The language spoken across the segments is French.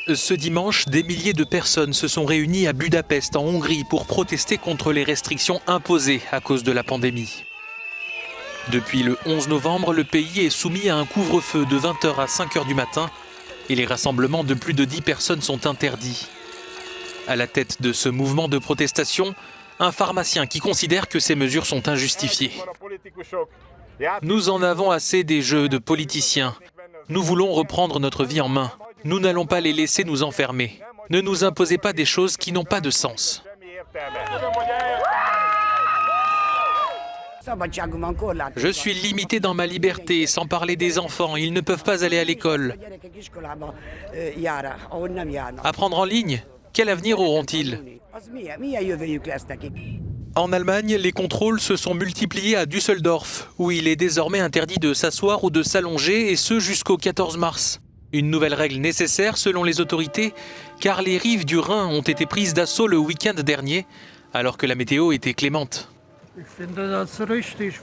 Ce dimanche, des milliers de personnes se sont réunies à Budapest, en Hongrie, pour protester contre les restrictions imposées à cause de la pandémie. Depuis le 11 novembre, le pays est soumis à un couvre-feu de 20h à 5h du matin et les rassemblements de plus de 10 personnes sont interdits. À la tête de ce mouvement de protestation, un pharmacien qui considère que ces mesures sont injustifiées. Nous en avons assez des jeux de politiciens. Nous voulons reprendre notre vie en main. Nous n'allons pas les laisser nous enfermer. Ne nous imposez pas des choses qui n'ont pas de sens. Je suis limité dans ma liberté, sans parler des enfants. Ils ne peuvent pas aller à l'école. Apprendre en ligne? Quel avenir auront-ils? En Allemagne, les contrôles se sont multipliés à Düsseldorf, où il est désormais interdit de s'asseoir ou de s'allonger, et ce jusqu'au 14 mars. Une nouvelle règle nécessaire selon les autorités, car les rives du Rhin ont été prises d'assaut le week-end dernier, alors que la météo était clémente.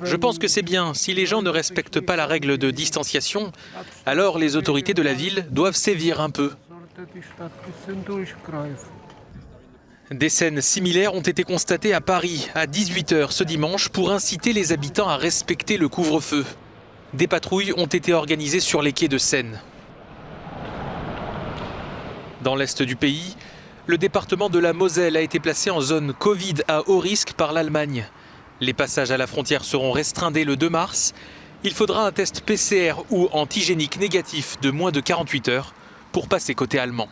Je pense que c'est bien. Si les gens ne respectent pas la règle de distanciation, alors les autorités de la ville doivent sévir un peu. Des scènes similaires ont été constatées à Paris à 18h ce dimanche pour inciter les habitants à respecter le couvre-feu. Des patrouilles ont été organisées sur les quais de Seine. Dans l'est du pays, le département de la Moselle a été placé en zone Covid à haut risque par l'Allemagne. Les passages à la frontière seront restreints dès le 2 mars. Il faudra un test PCR ou antigénique négatif de moins de 48 heures pour passer côté allemand.